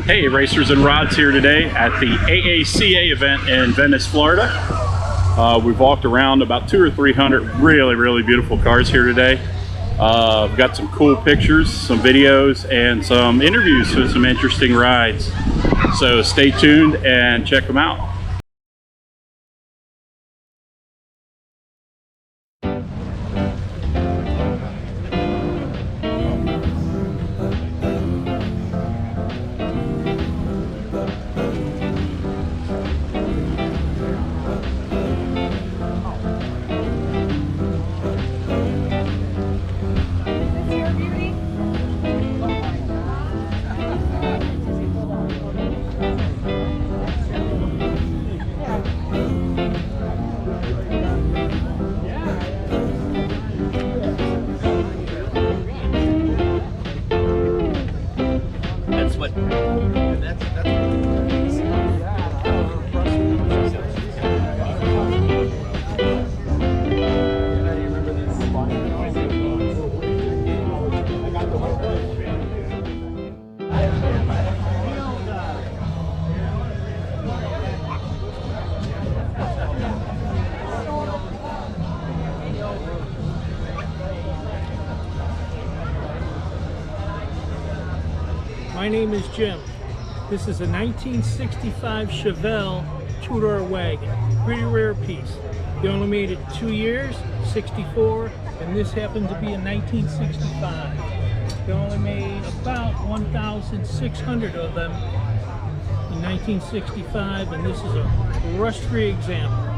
Hey, Racers and Rods here today at the AACA event in Venice, Florida. We've walked around about 200 or 300 really beautiful cars here today. We've got some cool pictures, some videos, and some interviews with some interesting rides. So stay tuned and check them out. My name is Jim. This is a 1965 Chevelle two-door wagon. Pretty rare piece. They only made it 2 years, 64, and this happened to be a 1965. They only made about 1,600 of them in 1965, and this is a rust-free example.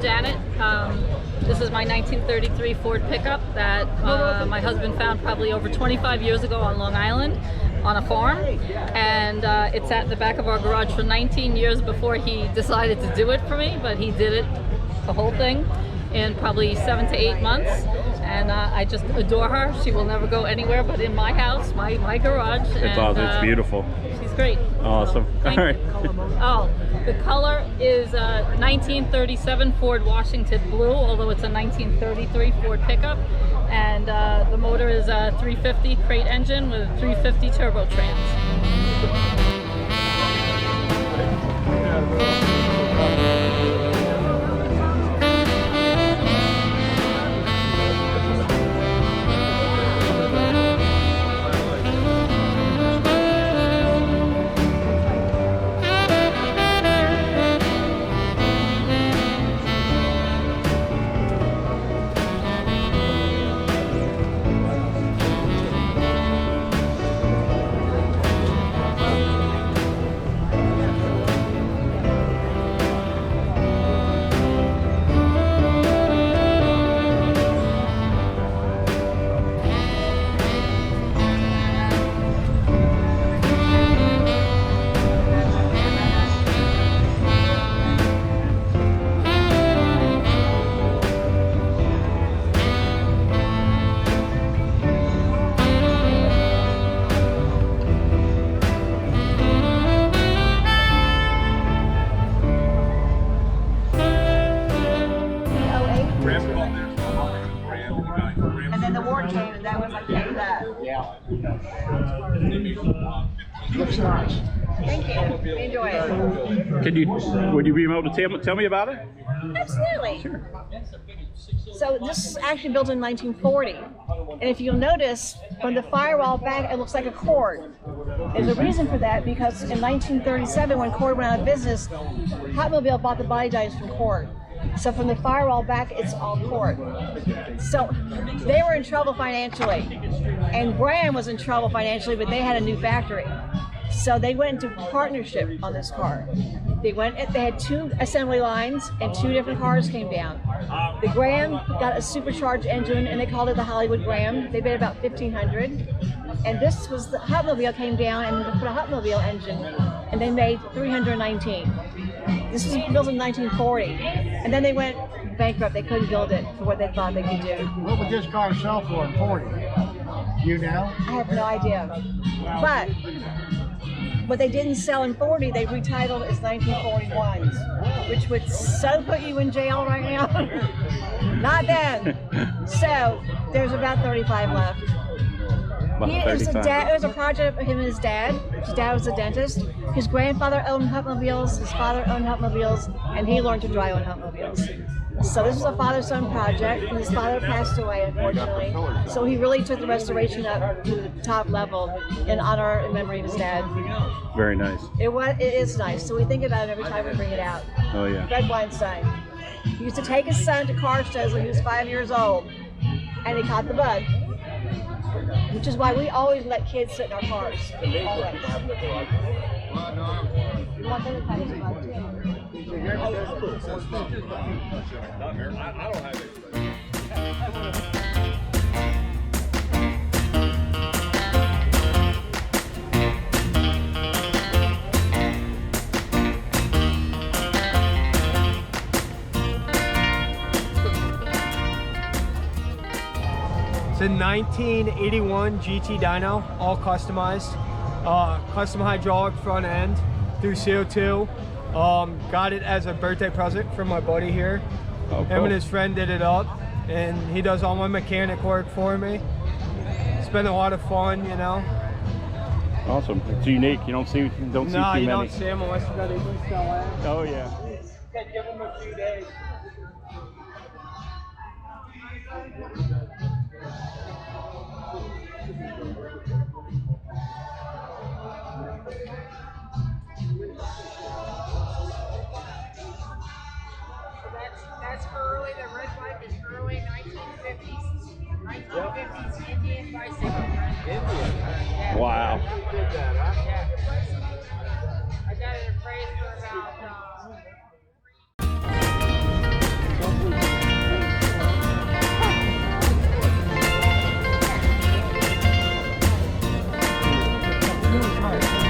Janet. This is my 1933 Ford pickup that my husband found probably over 25 years ago on Long Island on a farm, and it sat in the back of our garage for 19 years before he decided to do it for me, but he did it, the whole thing, in probably 7 to 8 months, and I just adore her. She will never go anywhere but in my house, my garage. It's awesome. It's beautiful. She's great. Awesome. So, all right. Oh, the color is a 1937 Ford Washington Blue, although it's a 1933 Ford pickup. And the motor is a 350 crate engine with a 350 turbo trans. Looks nice. Thank you. Enjoy it. Would you be able to tell me about it? Absolutely. Sure. So this is actually built in 1940. And if you'll notice, from the firewall back, it looks like a cord. There's a reason for that, because in 1937, when Cord went out of business, Hotmobile bought the body dies from Cord. So from the firewall back, it's all Cord. So they were in trouble financially. And Graham was in trouble financially, but they had a new factory. So they went into partnership on this car. They had 2 assembly lines, and 2 different cars came down. The Graham got a supercharged engine, and they called it the Hollywood Graham. They made about 1,500. And this was the Hotmobile came down and put a Hotmobile engine, and they made 319. This was built in 1940. And then they went bankrupt. They couldn't build it for what they thought they could do. What would this car sell for in 40? You know? I have no idea. But what they didn't sell in 40, they retitled as 1941s, which would so put you in jail right now. Not then. So there's about 35 left. It was a project of him and his dad. His dad was a dentist. His grandfather owned Hotmobiles, his father owned Hotmobiles, and he learned to drive on Hotmobiles. So this was a father-son project, and his father passed away, unfortunately. So he really took the restoration up to the top level in honor and memory of his dad. Very nice. It is nice. So we think about it every time we bring it out. Oh yeah. Fred Weinstein. He used to take his son to car shows when he was 5 years old, and he caught the bug. Which is why we always let kids sit in our cars. Always. We want them to catch the bug too. It's a 1981 GT dyno, all customized. Custom hydraulic front end through CO2. Got it as a birthday present from my buddy here. Oh, cool. Him and his friend did it up, and he does all my mechanic work for me. It's been a lot of fun, you know. Awesome. It's unique. You don't see too many. No, you don't see them unless you got a detail. Oh yeah. Give them a few days. That's early, the red bike is early 1950s. 1950s Indian bicycle. Yeah. Wow. Yeah. I got it appraised for about All right.